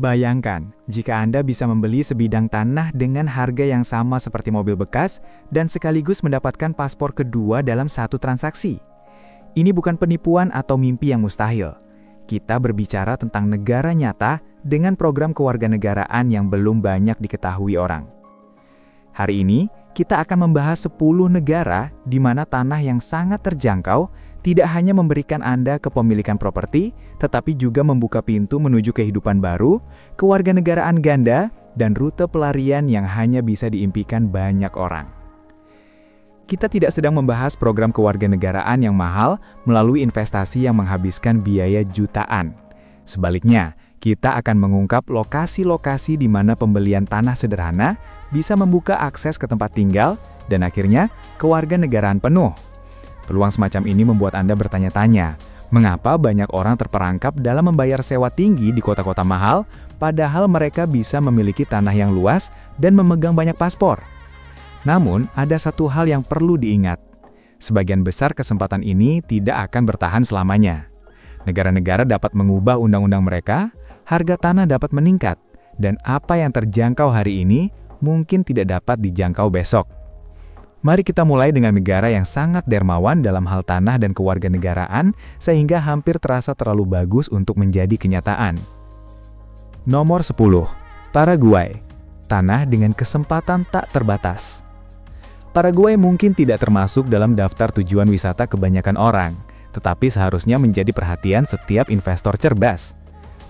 Bayangkan, jika Anda bisa membeli sebidang tanah dengan harga yang sama seperti mobil bekas dan sekaligus mendapatkan paspor kedua dalam satu transaksi. Ini bukan penipuan atau mimpi yang mustahil. Kita berbicara tentang negara nyata dengan program kewarganegaraan yang belum banyak diketahui orang. Hari ini, kita akan membahas 10 negara di mana tanah yang sangat terjangkau tidak hanya memberikan Anda kepemilikan properti, tetapi juga membuka pintu menuju kehidupan baru, kewarganegaraan ganda, dan rute pelarian yang hanya bisa diimpikan banyak orang. Kita tidak sedang membahas program kewarganegaraan yang mahal melalui investasi yang menghabiskan biaya jutaan. Sebaliknya, kita akan mengungkap lokasi-lokasi di mana pembelian tanah sederhana bisa membuka akses ke tempat tinggal dan akhirnya kewarganegaraan penuh. Peluang semacam ini membuat Anda bertanya-tanya, mengapa banyak orang terperangkap dalam membayar sewa tinggi di kota-kota mahal, padahal mereka bisa memiliki tanah yang luas dan memegang banyak paspor? Namun, ada satu hal yang perlu diingat. Sebagian besar kesempatan ini tidak akan bertahan selamanya. Negara-negara dapat mengubah undang-undang mereka, harga tanah dapat meningkat, dan apa yang terjangkau hari ini mungkin tidak dapat dijangkau besok. Mari kita mulai dengan negara yang sangat dermawan dalam hal tanah dan kewarganegaraan sehingga hampir terasa terlalu bagus untuk menjadi kenyataan. Nomor 10. Paraguay. Tanah dengan kesempatan tak terbatas. Paraguay mungkin tidak termasuk dalam daftar tujuan wisata kebanyakan orang, tetapi seharusnya menjadi perhatian setiap investor cerdas.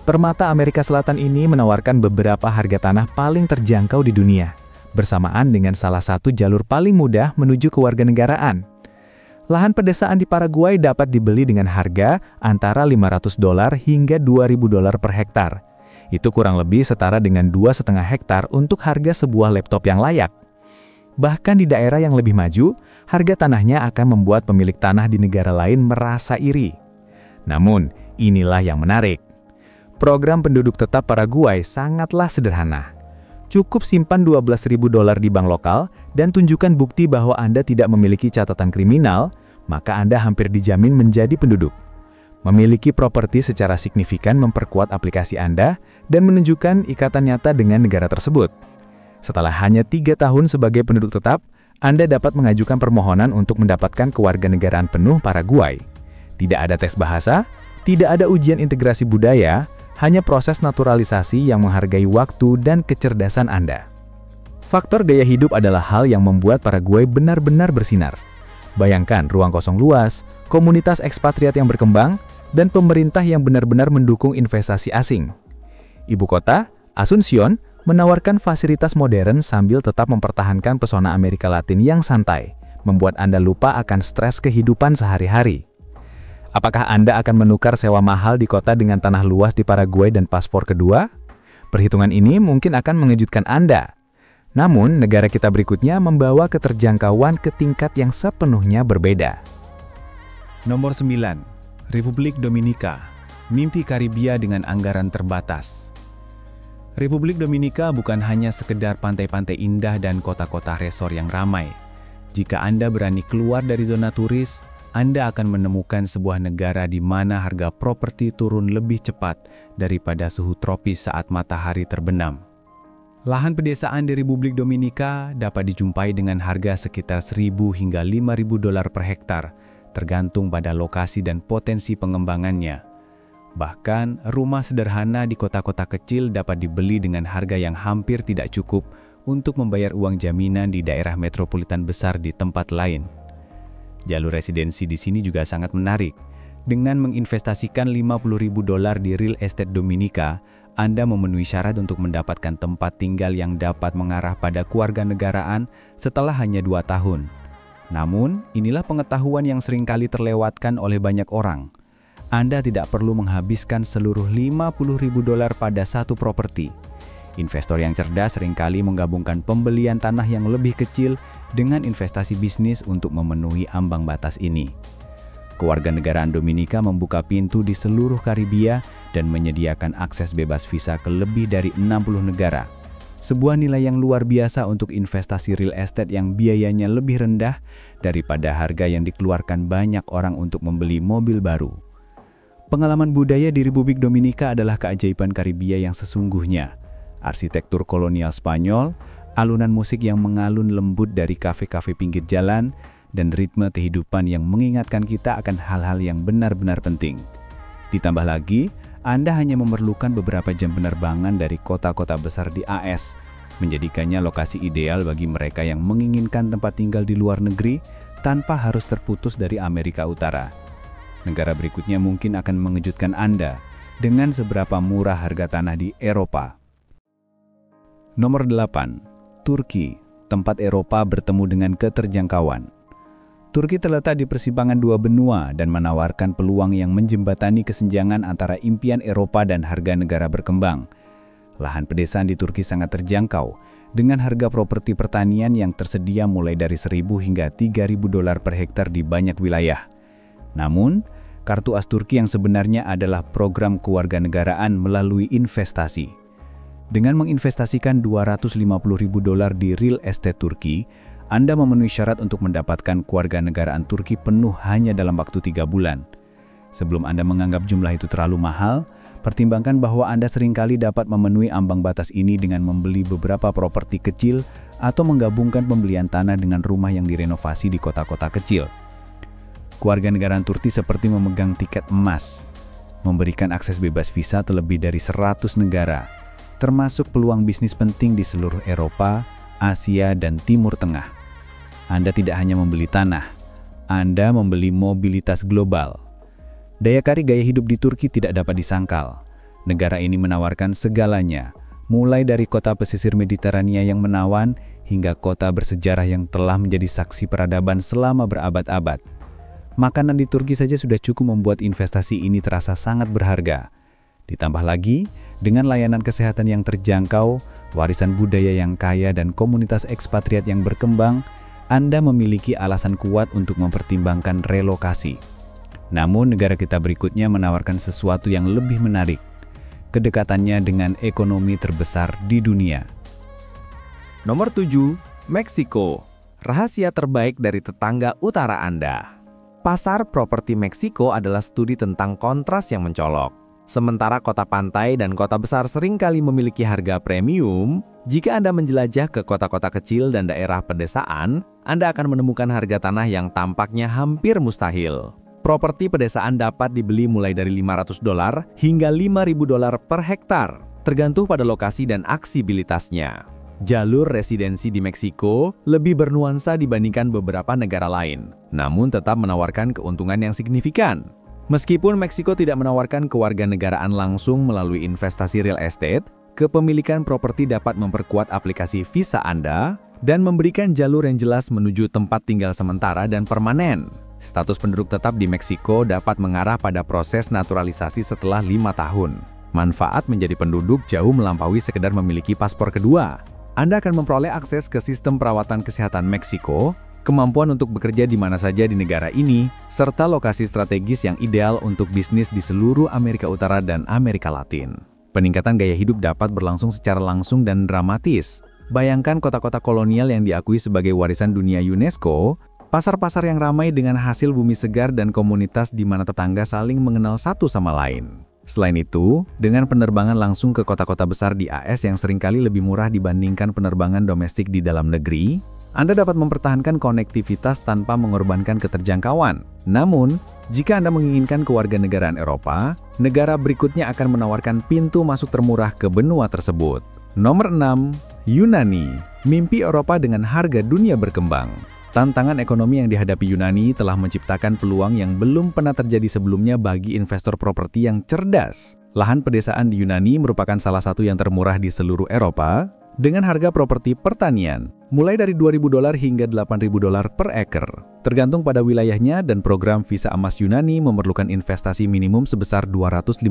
Permata Amerika Selatan ini menawarkan beberapa harga tanah paling terjangkau di dunia, bersamaan dengan salah satu jalur paling mudah menuju kewarganegaraan. Lahan pedesaan di Paraguay dapat dibeli dengan harga antara $500 hingga $2.000 per hektar. Itu kurang lebih setara dengan 2,5 hektar untuk harga sebuah laptop yang layak. Bahkan di daerah yang lebih maju, harga tanahnya akan membuat pemilik tanah di negara lain merasa iri. Namun, inilah yang menarik. Program penduduk tetap Paraguay sangatlah sederhana. Cukup simpan $12.000 di bank lokal dan tunjukkan bukti bahwa Anda tidak memiliki catatan kriminal, maka Anda hampir dijamin menjadi penduduk. Memiliki properti secara signifikan memperkuat aplikasi Anda dan menunjukkan ikatan nyata dengan negara tersebut. Setelah hanya 3 tahun sebagai penduduk tetap, Anda dapat mengajukan permohonan untuk mendapatkan kewarganegaraan penuh Paraguay. Tidak ada tes bahasa, tidak ada ujian integrasi budaya, hanya proses naturalisasi yang menghargai waktu dan kecerdasan Anda. Faktor gaya hidup adalah hal yang membuat Paraguay benar-benar bersinar. Bayangkan ruang kosong luas, komunitas ekspatriat yang berkembang, dan pemerintah yang benar-benar mendukung investasi asing. Ibu kota, Asunción, menawarkan fasilitas modern sambil tetap mempertahankan pesona Amerika Latin yang santai, membuat Anda lupa akan stres kehidupan sehari-hari. Apakah Anda akan menukar sewa mahal di kota dengan tanah luas di Paraguay dan paspor kedua? Perhitungan ini mungkin akan mengejutkan Anda. Namun, negara kita berikutnya membawa keterjangkauan ke tingkat yang sepenuhnya berbeda. Nomor 9. Republik Dominika. Mimpi Karibia dengan anggaran terbatas. Republik Dominika bukan hanya sekedar pantai-pantai indah dan kota-kota resor yang ramai. Jika Anda berani keluar dari zona turis, Anda akan menemukan sebuah negara di mana harga properti turun lebih cepat daripada suhu tropis saat matahari terbenam. Lahan pedesaan di Republik Dominika dapat dijumpai dengan harga sekitar $1.000 hingga $5.000 per hektar, tergantung pada lokasi dan potensi pengembangannya. Bahkan, rumah sederhana di kota-kota kecil dapat dibeli dengan harga yang hampir tidak cukup untuk membayar uang jaminan di daerah metropolitan besar di tempat lain. Jalur residensi di sini juga sangat menarik. Dengan menginvestasikan $50.000 di real estate Dominika, Anda memenuhi syarat untuk mendapatkan tempat tinggal yang dapat mengarah pada kewarganegaraan setelah hanya 2 tahun. Namun, inilah pengetahuan yang seringkali terlewatkan oleh banyak orang. Anda tidak perlu menghabiskan seluruh $50.000 pada satu properti. Investor yang cerdas seringkali menggabungkan pembelian tanah yang lebih kecil dengan investasi bisnis untuk memenuhi ambang batas ini. Kewarganegaraan Dominika membuka pintu di seluruh Karibia dan menyediakan akses bebas visa ke lebih dari 60 negara. Sebuah nilai yang luar biasa untuk investasi real estate yang biayanya lebih rendah daripada harga yang dikeluarkan banyak orang untuk membeli mobil baru. Pengalaman budaya di Republik Dominika adalah keajaiban Karibia yang sesungguhnya. Arsitektur kolonial Spanyol, alunan musik yang mengalun lembut dari kafe-kafe pinggir jalan, dan ritme kehidupan yang mengingatkan kita akan hal-hal yang benar-benar penting. Ditambah lagi, Anda hanya memerlukan beberapa jam penerbangan dari kota-kota besar di AS, menjadikannya lokasi ideal bagi mereka yang menginginkan tempat tinggal di luar negeri tanpa harus terputus dari Amerika Utara. Negara berikutnya mungkin akan mengejutkan Anda dengan seberapa murah harga tanah di Eropa. Nomor 8. Turki, tempat Eropa bertemu dengan keterjangkauan. Turki terletak di persimpangan dua benua dan menawarkan peluang yang menjembatani kesenjangan antara impian Eropa dan harga negara berkembang. Lahan pedesaan di Turki sangat terjangkau, dengan harga properti pertanian yang tersedia mulai dari 1.000 hingga 3.000 dolar per hektar di banyak wilayah. Namun, kartu as Turki yang sebenarnya adalah program kewarganegaraan melalui investasi. Dengan menginvestasikan 250.000 dolar di real estate Turki, Anda memenuhi syarat untuk mendapatkan kewarganegaraan Turki penuh hanya dalam waktu 3 bulan. Sebelum Anda menganggap jumlah itu terlalu mahal, pertimbangkan bahwa Anda seringkali dapat memenuhi ambang batas ini dengan membeli beberapa properti kecil atau menggabungkan pembelian tanah dengan rumah yang direnovasi di kota-kota kecil. Kewarganegaraan Turki seperti memegang tiket emas, memberikan akses bebas visa terlebih dari 100 negara, termasuk peluang bisnis penting di seluruh Eropa, Asia, dan Timur Tengah. Anda tidak hanya membeli tanah, Anda membeli mobilitas global. Daya tarik gaya hidup di Turki tidak dapat disangkal. Negara ini menawarkan segalanya, mulai dari kota pesisir Mediterania yang menawan hingga kota bersejarah yang telah menjadi saksi peradaban selama berabad-abad. Makanan di Turki saja sudah cukup membuat investasi ini terasa sangat berharga. Ditambah lagi, dengan layanan kesehatan yang terjangkau, warisan budaya yang kaya, dan komunitas ekspatriat yang berkembang, Anda memiliki alasan kuat untuk mempertimbangkan relokasi. Namun, negara kita berikutnya menawarkan sesuatu yang lebih menarik, kedekatannya dengan ekonomi terbesar di dunia. Nomor 7. Meksiko, rahasia terbaik dari tetangga utara Anda. Pasar properti Meksiko adalah studi tentang kontras yang mencolok. Sementara kota pantai dan kota besar seringkali memiliki harga premium, jika Anda menjelajah ke kota-kota kecil dan daerah pedesaan, Anda akan menemukan harga tanah yang tampaknya hampir mustahil. Properti pedesaan dapat dibeli mulai dari 500 dolar hingga 5.000 dolar per hektar, tergantung pada lokasi dan aksibilitasnya. Jalur residensi di Meksiko lebih bernuansa dibandingkan beberapa negara lain, namun tetap menawarkan keuntungan yang signifikan. Meskipun Meksiko tidak menawarkan kewarganegaraan langsung melalui investasi real estate, kepemilikan properti dapat memperkuat aplikasi visa Anda dan memberikan jalur yang jelas menuju tempat tinggal sementara dan permanen. Status penduduk tetap di Meksiko dapat mengarah pada proses naturalisasi setelah 5 tahun. Manfaat menjadi penduduk jauh melampaui sekedar memiliki paspor kedua. Anda akan memperoleh akses ke sistem perawatan kesehatan Meksiko, kemampuan untuk bekerja di mana saja di negara ini, serta lokasi strategis yang ideal untuk bisnis di seluruh Amerika Utara dan Amerika Latin. Peningkatan gaya hidup dapat berlangsung secara langsung dan dramatis. Bayangkan kota-kota kolonial yang diakui sebagai warisan dunia UNESCO, pasar-pasar yang ramai dengan hasil bumi segar dan komunitas di mana tetangga saling mengenal satu sama lain. Selain itu, dengan penerbangan langsung ke kota-kota besar di AS yang seringkali lebih murah dibandingkan penerbangan domestik di dalam negeri, Anda dapat mempertahankan konektivitas tanpa mengorbankan keterjangkauan. Namun, jika Anda menginginkan kewarganegaraan Eropa, negara berikutnya akan menawarkan pintu masuk termurah ke benua tersebut. Nomor 6. Yunani, mimpi Eropa dengan harga dunia berkembang. Tantangan ekonomi yang dihadapi Yunani telah menciptakan peluang yang belum pernah terjadi sebelumnya bagi investor properti yang cerdas. Lahan pedesaan di Yunani merupakan salah satu yang termurah di seluruh Eropa, dengan harga properti pertanian mulai dari 2.000 dolar hingga 8.000 dolar per eker. Tergantung pada wilayahnya, dan program visa emas Yunani memerlukan investasi minimum sebesar 250.000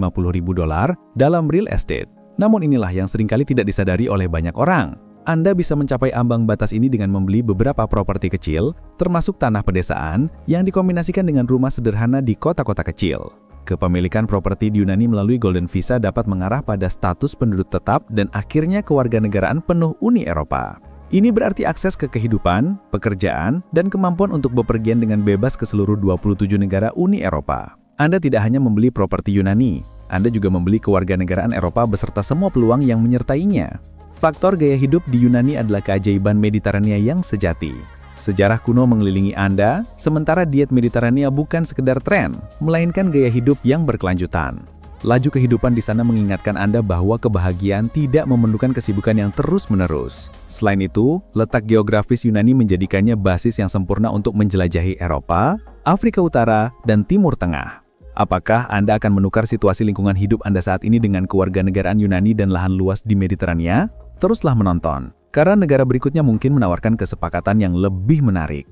dolar dalam real estate. Namun inilah yang seringkali tidak disadari oleh banyak orang. Anda bisa mencapai ambang batas ini dengan membeli beberapa properti kecil, termasuk tanah pedesaan, yang dikombinasikan dengan rumah sederhana di kota-kota kecil. Kepemilikan properti di Yunani melalui Golden Visa dapat mengarah pada status penduduk tetap dan akhirnya kewarganegaraan penuh Uni Eropa. Ini berarti akses ke kehidupan, pekerjaan, dan kemampuan untuk bepergian dengan bebas ke seluruh 27 negara Uni Eropa. Anda tidak hanya membeli properti Yunani, Anda juga membeli kewarganegaraan Eropa beserta semua peluang yang menyertainya. Faktor gaya hidup di Yunani adalah keajaiban Mediterania yang sejati. Sejarah kuno mengelilingi Anda, sementara diet Mediterania bukan sekedar tren, melainkan gaya hidup yang berkelanjutan. Laju kehidupan di sana mengingatkan Anda bahwa kebahagiaan tidak memerlukan kesibukan yang terus-menerus. Selain itu, letak geografis Yunani menjadikannya basis yang sempurna untuk menjelajahi Eropa, Afrika Utara, dan Timur Tengah. Apakah Anda akan menukar situasi lingkungan hidup Anda saat ini dengan kewarganegaraan Yunani dan lahan luas di Mediterania? Teruslah menonton, karena negara berikutnya mungkin menawarkan kesepakatan yang lebih menarik.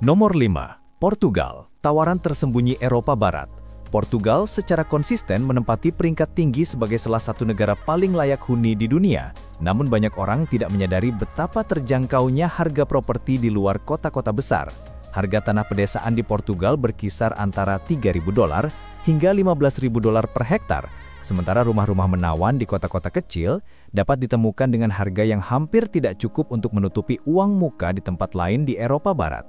Nomor 5. Portugal, tawaran tersembunyi Eropa Barat. Portugal secara konsisten menempati peringkat tinggi sebagai salah satu negara paling layak huni di dunia. Namun banyak orang tidak menyadari betapa terjangkaunya harga properti di luar kota-kota besar. Harga tanah pedesaan di Portugal berkisar antara $3.000 hingga $15.000 per hektar. Sementara rumah-rumah menawan di kota-kota kecil dapat ditemukan dengan harga yang hampir tidak cukup untuk menutupi uang muka di tempat lain di Eropa Barat.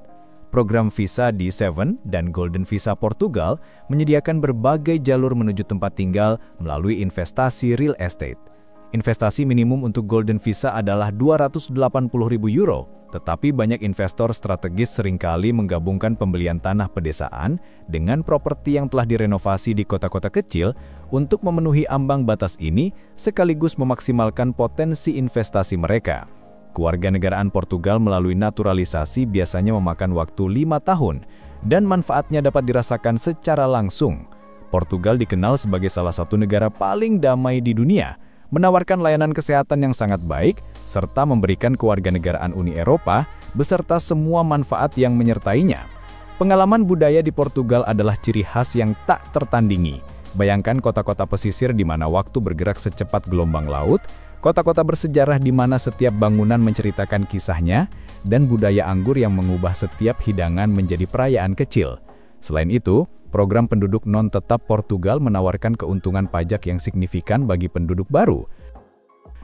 Program visa D7 dan Golden Visa Portugal menyediakan berbagai jalur menuju tempat tinggal melalui investasi real estate. Investasi minimum untuk Golden Visa adalah €280.000, tetapi banyak investor strategis seringkali menggabungkan pembelian tanah pedesaan dengan properti yang telah direnovasi di kota-kota kecil untuk memenuhi ambang batas ini sekaligus memaksimalkan potensi investasi mereka. Kewarganegaraan Portugal melalui naturalisasi biasanya memakan waktu 5 tahun dan manfaatnya dapat dirasakan secara langsung. Portugal dikenal sebagai salah satu negara paling damai di dunia, menawarkan layanan kesehatan yang sangat baik, serta memberikan kewarganegaraan Uni Eropa beserta semua manfaat yang menyertainya. Pengalaman budaya di Portugal adalah ciri khas yang tak tertandingi. Bayangkan kota-kota pesisir di mana waktu bergerak secepat gelombang laut, kota-kota bersejarah di mana setiap bangunan menceritakan kisahnya, dan budaya anggur yang mengubah setiap hidangan menjadi perayaan kecil. Selain itu, program penduduk non-tetap Portugal menawarkan keuntungan pajak yang signifikan bagi penduduk baru.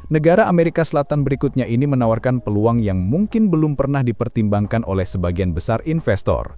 Negara Amerika Selatan berikutnya ini menawarkan peluang yang mungkin belum pernah dipertimbangkan oleh sebagian besar investor.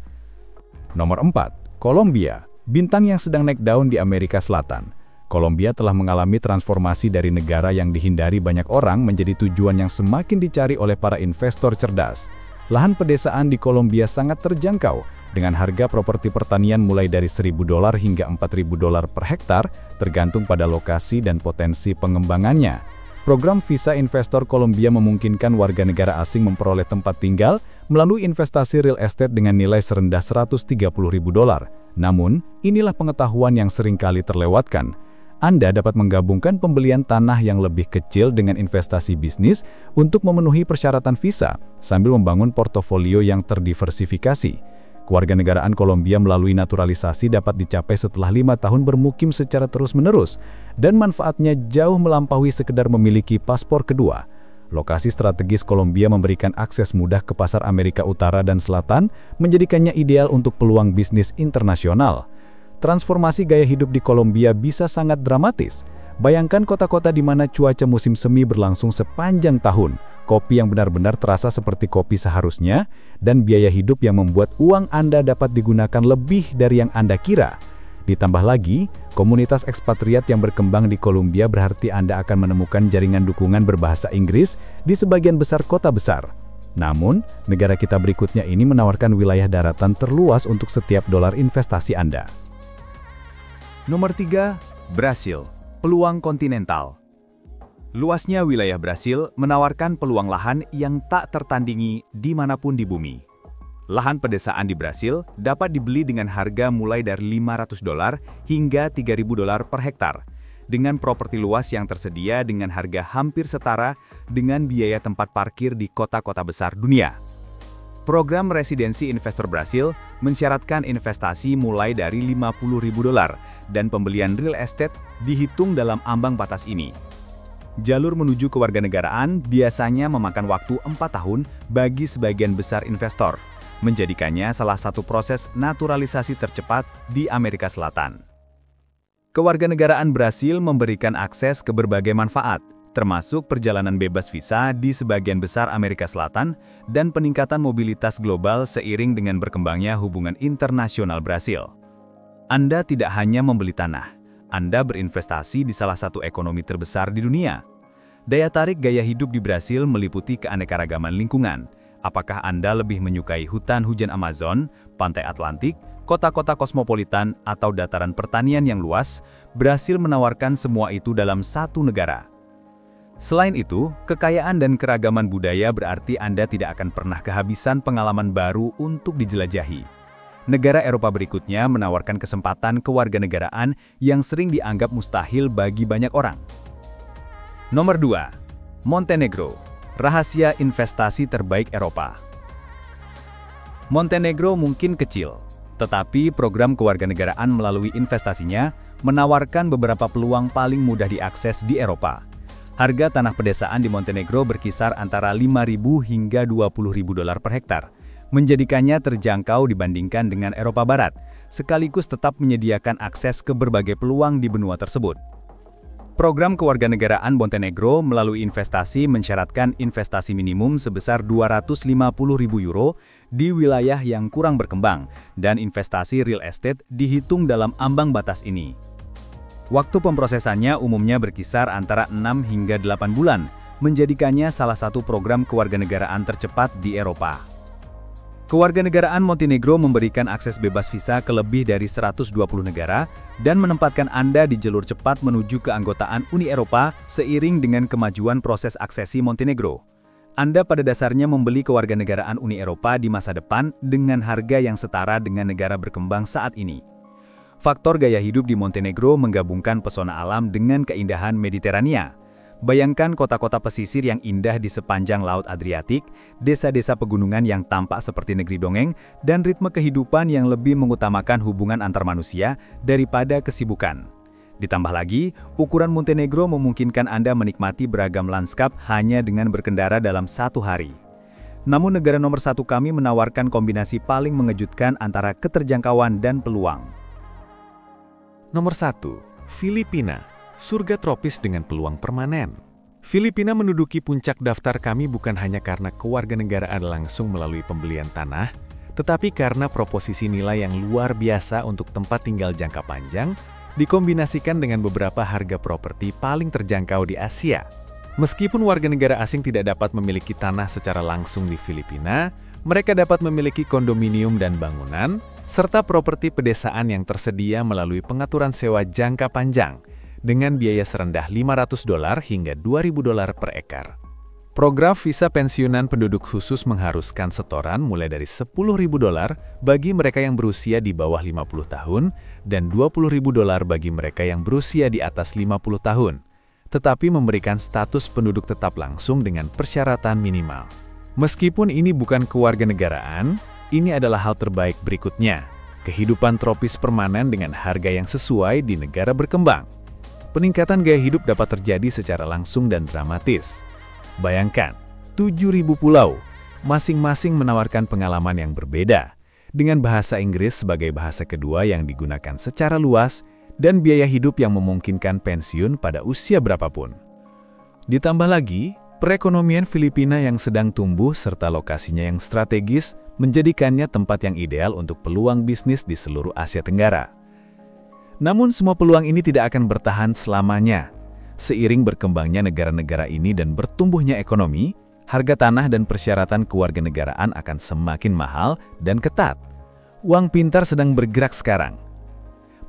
Nomor 4. Kolombia, bintang yang sedang naik daun di Amerika Selatan. Kolombia telah mengalami transformasi dari negara yang dihindari banyak orang menjadi tujuan yang semakin dicari oleh para investor cerdas. Lahan pedesaan di Kolombia sangat terjangkau, dengan harga properti pertanian mulai dari $1.000 hingga $4.000 per hektar, tergantung pada lokasi dan potensi pengembangannya. Program visa investor Kolombia memungkinkan warga negara asing memperoleh tempat tinggal melalui investasi real estate dengan nilai serendah $130.000. Namun, inilah pengetahuan yang seringkali terlewatkan. Anda dapat menggabungkan pembelian tanah yang lebih kecil dengan investasi bisnis untuk memenuhi persyaratan visa, sambil membangun portofolio yang terdiversifikasi. Kewarganegaraan Kolombia melalui naturalisasi dapat dicapai setelah 5 tahun bermukim secara terus-menerus, dan manfaatnya jauh melampaui sekedar memiliki paspor kedua. Lokasi strategis Kolombia memberikan akses mudah ke pasar Amerika Utara dan Selatan, menjadikannya ideal untuk peluang bisnis internasional. Transformasi gaya hidup di Kolombia bisa sangat dramatis. Bayangkan kota-kota di mana cuaca musim semi berlangsung sepanjang tahun, kopi yang benar-benar terasa seperti kopi seharusnya, dan biaya hidup yang membuat uang Anda dapat digunakan lebih dari yang Anda kira. Ditambah lagi, komunitas ekspatriat yang berkembang di Kolombia berarti Anda akan menemukan jaringan dukungan berbahasa Inggris di sebagian besar kota besar. Namun, negara kita berikutnya ini menawarkan wilayah daratan terluas untuk setiap dolar investasi Anda. Nomor 3. Brasil, peluang kontinental. Luasnya wilayah Brasil menawarkan peluang lahan yang tak tertandingi dimanapun di bumi. Lahan pedesaan di Brasil dapat dibeli dengan harga mulai dari $500 hingga $3.000 per hektar, dengan properti luas yang tersedia dengan harga hampir setara dengan biaya tempat parkir di kota-kota besar dunia. Program residensi investor Brasil mensyaratkan investasi mulai dari $50.000 dan pembelian real estate dihitung dalam ambang batas ini. Jalur menuju kewarganegaraan biasanya memakan waktu 4 tahun bagi sebagian besar investor, menjadikannya salah satu proses naturalisasi tercepat di Amerika Selatan. Kewarganegaraan Brasil memberikan akses ke berbagai manfaat, termasuk perjalanan bebas visa di sebagian besar Amerika Selatan dan peningkatan mobilitas global seiring dengan berkembangnya hubungan internasional Brasil. Anda tidak hanya membeli tanah, Anda berinvestasi di salah satu ekonomi terbesar di dunia. Daya tarik gaya hidup di Brasil meliputi keanekaragaman lingkungan. Apakah Anda lebih menyukai hutan hujan Amazon, pantai Atlantik, kota-kota kosmopolitan, atau dataran pertanian yang luas? Brasil menawarkan semua itu dalam satu negara. Selain itu, kekayaan dan keragaman budaya berarti Anda tidak akan pernah kehabisan pengalaman baru untuk dijelajahi. Negara Eropa berikutnya menawarkan kesempatan kewarganegaraan yang sering dianggap mustahil bagi banyak orang. Nomor 2. Montenegro, rahasia investasi terbaik Eropa. Montenegro mungkin kecil, tetapi program kewarganegaraan melalui investasinya menawarkan beberapa peluang paling mudah diakses di Eropa. Harga tanah pedesaan di Montenegro berkisar antara 5.000 hingga 20.000 dolar per hektar, menjadikannya terjangkau dibandingkan dengan Eropa Barat, sekaligus tetap menyediakan akses ke berbagai peluang di benua tersebut. Program kewarganegaraan Montenegro melalui investasi mensyaratkan investasi minimum sebesar 250.000 euro di wilayah yang kurang berkembang, dan investasi real estate dihitung dalam ambang batas ini. Waktu pemprosesannya umumnya berkisar antara 6 hingga 8 bulan, menjadikannya salah satu program kewarganegaraan tercepat di Eropa. Kewarganegaraan Montenegro memberikan akses bebas visa ke lebih dari 120 negara dan menempatkan Anda di jalur cepat menuju keanggotaan Uni Eropa seiring dengan kemajuan proses aksesi Montenegro. Anda pada dasarnya membeli kewarganegaraan Uni Eropa di masa depan dengan harga yang setara dengan negara berkembang saat ini. Faktor gaya hidup di Montenegro menggabungkan pesona alam dengan keindahan Mediterania. Bayangkan kota-kota pesisir yang indah di sepanjang Laut Adriatik, desa-desa pegunungan yang tampak seperti negeri dongeng, dan ritme kehidupan yang lebih mengutamakan hubungan antar manusia daripada kesibukan. Ditambah lagi, ukuran Montenegro memungkinkan Anda menikmati beragam lanskap hanya dengan berkendara dalam satu hari. Namun negara nomor satu kami menawarkan kombinasi paling mengejutkan antara keterjangkauan dan peluang. Nomor 1. Filipina. Surga tropis dengan peluang permanen. Filipina menduduki puncak daftar kami bukan hanya karena kewarganegaraan langsung melalui pembelian tanah, tetapi karena proposisi nilai yang luar biasa untuk tempat tinggal jangka panjang, dikombinasikan dengan beberapa harga properti paling terjangkau di Asia. Meskipun warga negara asing tidak dapat memiliki tanah secara langsung di Filipina, mereka dapat memiliki kondominium dan bangunan, serta properti pedesaan yang tersedia melalui pengaturan sewa jangka panjang, dengan biaya serendah $500 hingga $2.000 per ekar. Program visa pensiunan penduduk khusus mengharuskan setoran mulai dari $10.000 bagi mereka yang berusia di bawah 50 tahun dan $20.000 bagi mereka yang berusia di atas 50 tahun, tetapi memberikan status penduduk tetap langsung dengan persyaratan minimal. Meskipun ini bukan kewarganegaraan, ini adalah hal terbaik berikutnya, kehidupan tropis permanen dengan harga yang sesuai di negara berkembang. Peningkatan gaya hidup dapat terjadi secara langsung dan dramatis. Bayangkan, 7.000 pulau, masing-masing menawarkan pengalaman yang berbeda, dengan bahasa Inggris sebagai bahasa kedua yang digunakan secara luas, dan biaya hidup yang memungkinkan pensiun pada usia berapapun. Ditambah lagi, perekonomian Filipina yang sedang tumbuh serta lokasinya yang strategis menjadikannya tempat yang ideal untuk peluang bisnis di seluruh Asia Tenggara. Namun semua peluang ini tidak akan bertahan selamanya. Seiring berkembangnya negara-negara ini dan bertumbuhnya ekonomi, harga tanah dan persyaratan kewarganegaraan akan semakin mahal dan ketat. Uang pintar sedang bergerak sekarang.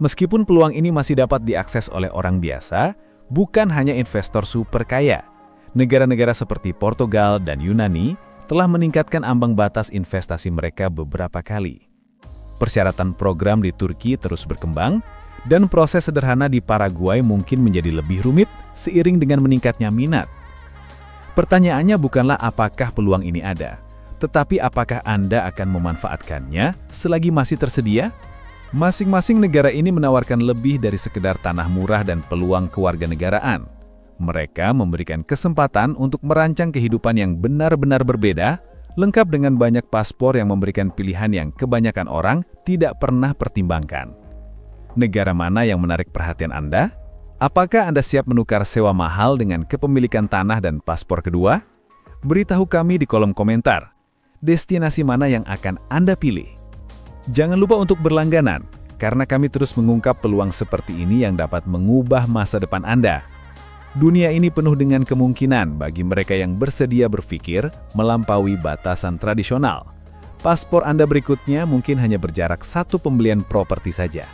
Meskipun peluang ini masih dapat diakses oleh orang biasa, bukan hanya investor super kaya. Negara-negara seperti Portugal dan Yunani telah meningkatkan ambang batas investasi mereka beberapa kali. Persyaratan program di Turki terus berkembang, dan proses sederhana di Paraguay mungkin menjadi lebih rumit seiring dengan meningkatnya minat. Pertanyaannya bukanlah apakah peluang ini ada, tetapi apakah Anda akan memanfaatkannya selagi masih tersedia? Masing-masing negara ini menawarkan lebih dari sekedar tanah murah dan peluang kewarganegaraan. Mereka memberikan kesempatan untuk merancang kehidupan yang benar-benar berbeda, lengkap dengan banyak paspor yang memberikan pilihan yang kebanyakan orang tidak pernah pertimbangkan. Negara mana yang menarik perhatian Anda? Apakah Anda siap menukar sewa mahal dengan kepemilikan tanah dan paspor kedua? Beritahu kami di kolom komentar. Destinasi mana yang akan Anda pilih? Jangan lupa untuk berlangganan. karena kami terus mengungkap peluang seperti ini yang dapat mengubah masa depan Anda. Dunia ini penuh dengan kemungkinan bagi mereka yang bersedia berpikir melampaui batasan tradisional. Paspor Anda berikutnya mungkin hanya berjarak satu pembelian properti saja.